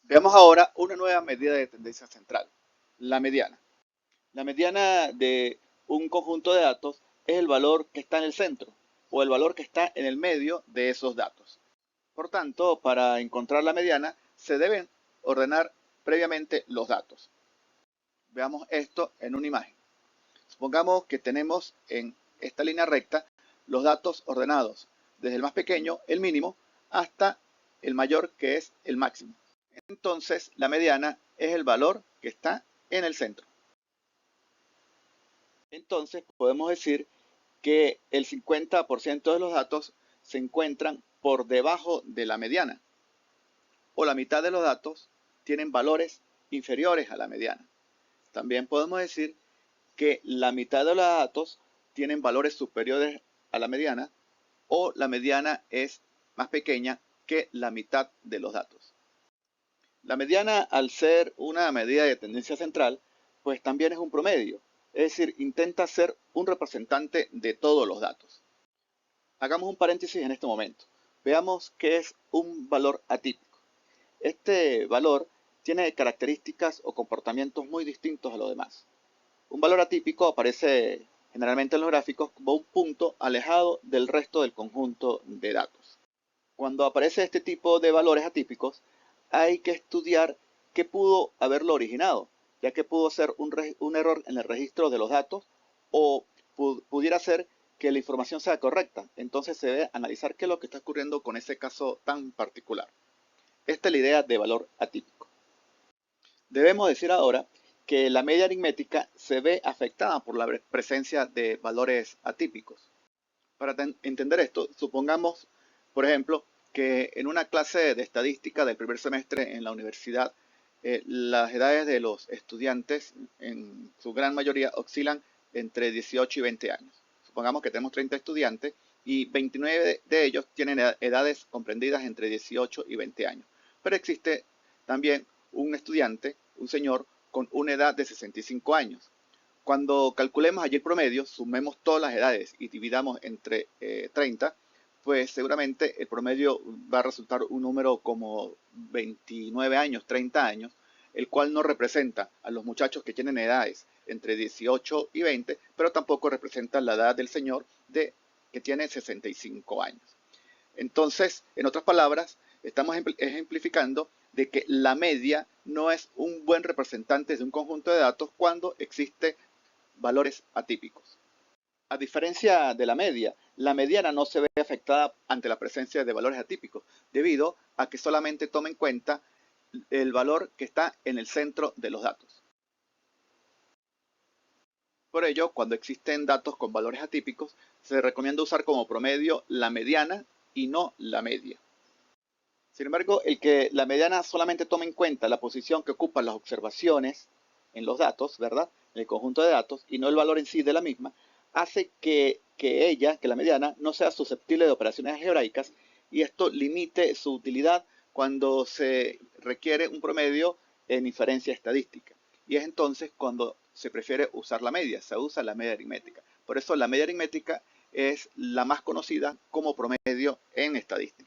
Veamos ahora una nueva medida de tendencia central, la mediana. La mediana de un conjunto de datos es el valor que está en el centro o el valor que está en el medio de esos datos. Por tanto, para encontrar la mediana se deben ordenar previamente los datos. Veamos esto en una imagen. Supongamos que tenemos en esta línea recta los datos ordenados desde el más pequeño, el mínimo, hasta el mayor, que es el máximo. Entonces, la mediana es el valor que está en el centro. Entonces, podemos decir que el 50% de los datos se encuentran por debajo de la mediana, o la mitad de los datos tienen valores inferiores a la mediana. También podemos decir que la mitad de los datos tienen valores superiores a la mediana, o la mediana es más pequeña que la mitad de los datos. La mediana, al ser una medida de tendencia central, pues también es un promedio, es decir, intenta ser un representante de todos los datos. Hagamos un paréntesis en este momento. Veamos qué es un valor atípico. Este valor tiene características o comportamientos muy distintos a los demás. Un valor atípico aparece generalmente en los gráficos como un punto alejado del resto del conjunto de datos. Cuando aparece este tipo de valores atípicos, hay que estudiar qué pudo haberlo originado, ya que pudo ser un error en el registro de los datos o pudiera ser que la información sea correcta. Entonces se debe analizar qué es lo que está ocurriendo con ese caso tan particular. Esta es la idea de valor atípico. Debemos decir ahora que la media aritmética se ve afectada por la presencia de valores atípicos. Para entender esto, supongamos, por ejemplo, que en una clase de estadística del primer semestre en la universidad, las edades de los estudiantes en su gran mayoría oscilan entre 18 y 20 años. Supongamos que tenemos 30 estudiantes y 29 de ellos tienen edades comprendidas entre 18 y 20 años. Pero existe también un estudiante, un señor, con una edad de 65 años. Cuando calculemos allí el promedio, sumemos todas las edades y dividamos entre 30, pues seguramente el promedio va a resultar un número como 29 años, 30 años, el cual no representa a los muchachos que tienen edades entre 18 y 20, pero tampoco representa la edad del señor que tiene 65 años. Entonces, en otras palabras, estamos ejemplificando de que la media no es un buen representante de un conjunto de datos cuando existe valores atípicos. A diferencia de la mediana no se ve afectada ante la presencia de valores atípicos, debido a que solamente toma en cuenta el valor que está en el centro de los datos. Por ello, cuando existen datos con valores atípicos, se recomienda usar como promedio la mediana y no la media. Sin embargo, el que la mediana solamente tome en cuenta la posición que ocupan las observaciones en los datos, ¿verdad? En el conjunto de datos, y no el valor en sí de la misma, hace que la mediana, no sea susceptible de operaciones algebraicas, y esto limite su utilidad cuando se requiere un promedio en inferencia estadística. Y es entonces cuando se prefiere usar la media, se usa la media aritmética. Por eso la media aritmética es la más conocida como promedio en estadística.